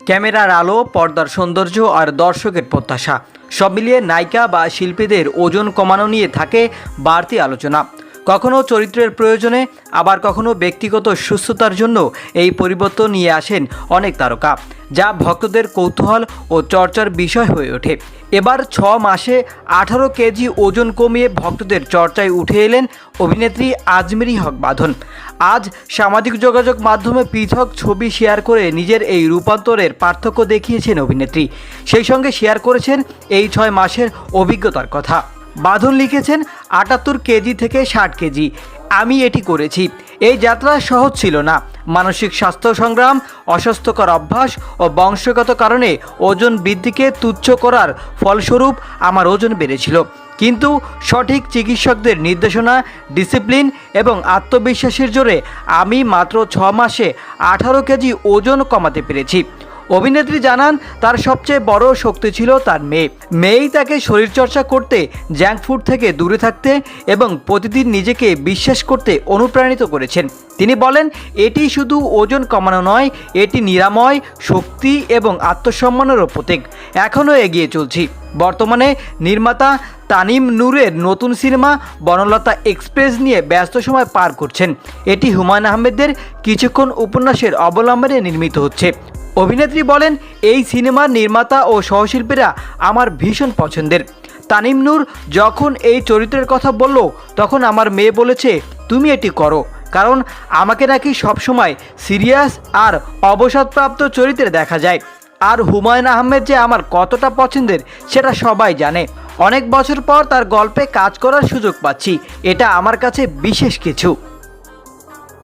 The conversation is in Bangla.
ক্যামেরার আলো, পর্দার সৌন্দর্য আর দর্শকের প্রত্যাশা সব মিলিয়ে নায়িকা বা শিল্পীদের ওজন কমানো নিয়ে থাকে বাড়তি আলোচনা। কখনো চরিত্রের প্রয়োজনে, আবার কখনো ব্যক্তিগত সুস্থতার জন্য এই পরিবর্তন নিয়ে আসেন অনেক তারকা, যা ভক্তদের কৌতূহল ও চর্চার বিষয় হয়ে ওঠে। এবার 6 মাসে 18 কেজি ওজন কমিয়ে ভক্তদের চর্চায় উঠে এলেন অভিনেত্রী আজমেরী হক বাঁধন। আজ সামাজিক যোগাযোগ মাধ্যমে পৃথক ছবি শেয়ার করে নিজের এই রূপান্তরের পার্থক্য দেখিয়েছেন অভিনেত্রী। সেই সঙ্গে শেয়ার করেছেন এই 6 মাসের অভিজ্ঞতার কথা। বাঁধন লিখেছেন, 78 কেজি থেকে 60 কেজি আমি এটি করেছি। এই যাত্রা সহজ ছিল না। মানসিক স্বাস্থ্য সংগ্রাম, অস্বাস্থ্যকর অভ্যাস ও বংশগত কারণে ওজন বৃদ্ধিকে তুচ্ছ করার ফলস্বরূপ আমার ওজন বেড়েছিল। কিন্তু সঠিক চিকিৎসকদের নির্দেশনা, ডিসিপ্লিন এবং আত্মবিশ্বাসের জোরে আমি মাত্র 6 মাসে 18 কেজি ওজন কমাতে পেরেছি। অভিনেত্রী জানান, তার সবচেয়ে বড় শক্তি ছিল তার মেয়েই তাকে শরীরচর্চা করতে, জাঙ্ক ফুড থেকে দূরে থাকতে এবং প্রতিদিন নিজেকে বিশ্বাস করতে অনুপ্রাণিত করেছেন। তিনি বলেন, এটি শুধু ওজন কমানো নয়, এটি নিরাময়, শক্তি এবং আত্মসম্মানেরও প্রতীক। এখনও এগিয়ে চলছি। বর্তমানে নির্মাতা তানিম নূরের নতুন সিনেমা বনলতা এক্সপ্রেস নিয়ে ব্যস্ত সময় পার করছেন। এটি হুমায়ুন আহমেদের কিছুক্ষণ উপন্যাসের অবলম্বনে নির্মিত হচ্ছে। অভিনেত্রী বলেন, এই সিনেমার নির্মাতা ও সহশিল্পীরা আমার ভীষণ পছন্দের। তানিম নূর যখন এই চরিত্রের কথা বলল, তখন আমার মেয়ে বলেছে, তুমি এটি করো, কারণ আমাকে নাকি সবসময় সিরিয়াস আর অবসাদপ্রাপ্ত চরিত্রে দেখা যায়। আর হুমায়ুন আহমেদ যে আমার কতটা পছন্দের সেটা সবাই জানে। অনেক বছর পর তার গল্পে কাজ করার সুযোগ পাচ্ছি, এটা আমার কাছে বিশেষ কিছু।